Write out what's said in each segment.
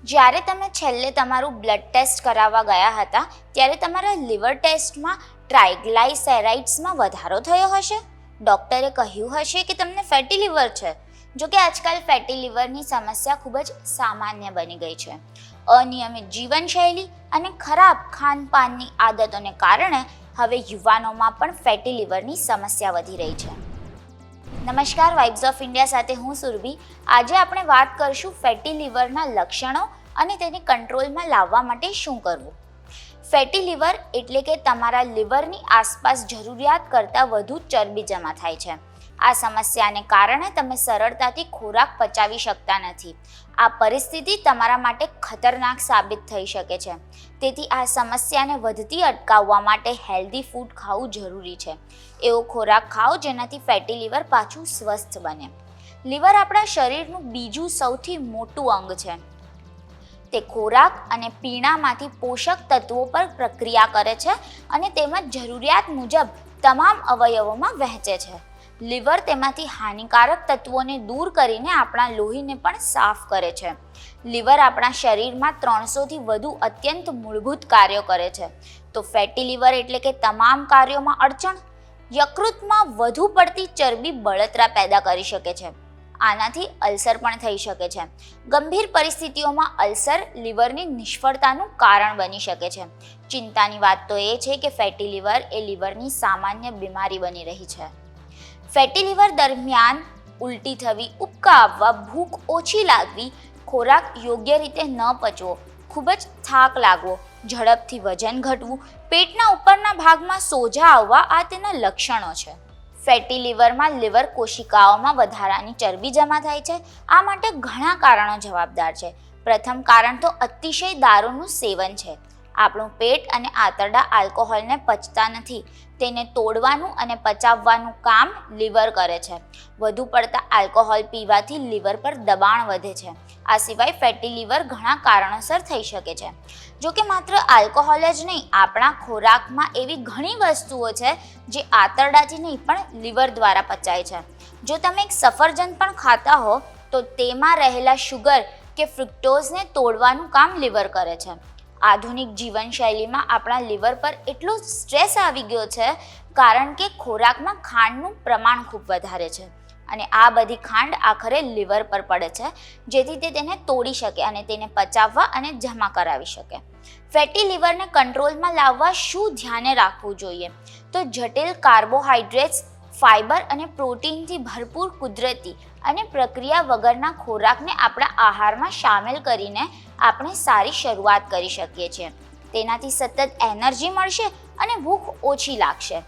જ્યારે તમે છેલ્લે તમારું બ્લડ ટેસ્ટ કરાવવા ગયા હતા ત્યારે તમારા લીવર ટેસ્ટમાં ટ્રાઇગ્લાયસેરાઇડ્સમાં વધારો થયો હશે. ડૉક્ટરે કહ્યું હશે કે તમને ફેટી લીવર છે. જોકે આજકાલ ફેટી લીવરની સમસ્યા ખૂબ જ સામાન્ય બની ગઈ છે. અનિયમિત જીવનશૈલી અને ખરાબ ખાનપાનની આદતોને કારણે હવે યુવાનોમાં પણ ફેટી લીવરની સમસ્યા વધી રહી છે. નમસ્કાર, વાઇબ્સ ઓફ ઇન્ડિયા સાથે હું સુરભી. આજે આપણે વાત કરીશું ફેટી લીવરના લક્ષણો અને તેને કંટ્રોલમાં લાવવા માટે શું કરવું. ફેટી લીવર એટલે કે તમારા લીવરની આસપાસ જરૂરિયાત કરતાં વધુ ચરબી જમા થાય છે. આ સમસ્યાને કારણે તમે સરળતાથી ખોરાક પચાવી શકતા નથી. આ પરિસ્થિતિ તમારા માટે ખતરનાક સાબિત થઈ શકે છે. તેથી આ સમસ્યાને વધતી અટકાવવા માટે હેલ્ધી ફૂડ ખાવું જરૂરી છે. એવો ખોરાક ખાઓ જેનાથી ફેટી લીવર પાછું સ્વસ્થ બને. લીવર આપણા શરીરનું બીજું સૌથી મોટું અંગ છે. તે ખોરાક અને પીણામાંથી પોષક તત્વો પર પ્રક્રિયા કરે છે અને તેમજ જરૂરિયાત મુજબ તમામ અવયવોમાં વહેંચે છે. લીવર તેમાંથી હાનિકારક તત્વોને દૂર કરીને આપણા લોહીને પણ સાફ કરે છે. લીવર આપણા શરીરમાં 300થી વધુ અત્યંત મૂળભૂત કાર્યો કરે છે. તો ફેટી લીવર એટલે કે તમામ કાર્યોમાં અડચણ. યકૃતમાં વધુ પડતી ચરબી બળતરા પેદા કરી શકે છે. આનાથી અલ્સર પણ થઈ શકે છે. ગંભીર પરિસ્થિતિઓમાં અલ્સર લીવરની નિષ્ફળતાનું કારણ બની શકે છે. ચિંતાની વાત તો એ છે કે ફેટી લીવર એ લીવરની સામાન્ય બીમારી બની રહી છે. ફેટી લીવર દરમિયાન ઉલટી થવી, ઉબકા આવવા, ભૂખ ઓછી લાગવી, ખોરાક યોગ્ય રીતે ન પચવો, ખૂબ જ થાક લાગવો, ઝડપથી વજન ઘટવું, પેટના ઉપરના ભાગમાં સોજા આવવા આ તેના લક્ષણો છે. ફેટી લીવરમાં લીવર કોશિકાઓમાં વધારાની ચરબી જમા થાય છે. આ માટે ઘણા કારણો જવાબદાર છે. પ્રથમ કારણ તો અતિશય દારૂનું સેવન છે. આપણું પેટ અને આંતરડા આલ્કોહોલને પચતા નથી. તેને તોડવાનું અને પચાવવાનું કામ લીવર કરે છે. વધુ પડતા આલ્કોહોલ પીવાથી લીવર પર દબાણ વધે છે. આ સિવાય ફેટી લીવર ઘણા કારણોસર થઈ શકે છે. જો કે માત્ર આલ્કોહોલ જ નહીં, આપણા ખોરાકમાં એવી ઘણી વસ્તુઓ છે જે આંતરડાથી નહીં પણ લીવર દ્વારા પચાય છે. જો તમે એક સફરજન પણ ખાતા હો તો તેમાં રહેલા શુગર કે ફ્રુક્ટોઝને તોડવાનું કામ લીવર કરે છે. આધુનિક જીવનશૈલીમાં આપણા લીવર પર એટલો સ્ટ્રેસ આવી ગયો છે કારણ કે ખોરાકમાં ખાંડનું પ્રમાણ ખૂબ વધારે છે અને આ બધી ખાંડ આખરે લીવર પર પડે છે, જેથી તે તેને તોડી શકે અને તેને પચાવવા અને જમા કરાવી શકે. ફેટી લીવરને કંટ્રોલમાં લાવવા શું ધ્યાને રાખવું જોઈએ? તો જટિલ કાર્બોહાઈડ્રેટ્સ, ફાઇબર અને પ્રોટીનથી ભરપૂર કુદરતી અને પ્રક્રિયા વગરના ખોરાકને આપણા આહારમાં સામેલ કરીને આપણે સારી શરૂઆત કરી શકીએ છીએ. તેનાથી સતત એનર્જી મળશે અને ભૂખ ઓછી લાગશે.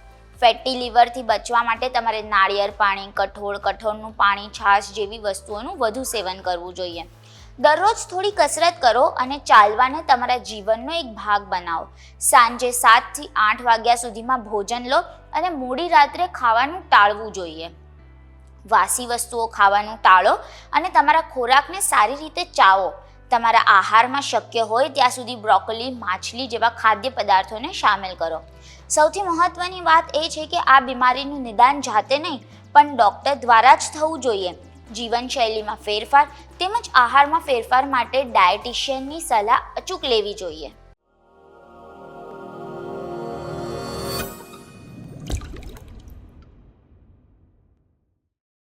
ફેટી લીવરથી બચવા માટે તમારે નાળિયેર પાણી, કઠોળનું પાણી, છાશ જેવી વસ્તુઓનું વધુ સેવન કરવું જોઈએ. દરરોજ થોડી કસરત કરો અને ચાલવાને તમારા જીવનનો એક ભાગ બનાવો. સાંજે 7થી 8 વાગ્યા સુધીમાં ભોજન લો અને મોડી રાત્રે ખાવાનું ટાળવું જોઈએ. વાસી વસ્તુઓ ખાવાનું ટાળો અને તમારા ખોરાકને સારી રીતે ચાવો. તમારા આહારમાં શક્ય હોય ત્યાં સુધી બ્રોકોલી, માછલી જેવા ખાદ્ય પદાર્થોને સામેલ કરો. સૌથી મહત્ત્વની વાત એ છે કે આ બીમારીનું નિદાન જાતે નહીં પણ ડૉક્ટર દ્વારા જ થવું જોઈએ. જીવનશૈલીમાં ફેરફાર તેમજ આહારમાં ફેરફાર માટે ડાયટિશિયનની સલાહ અચૂક લેવી જોઈએ.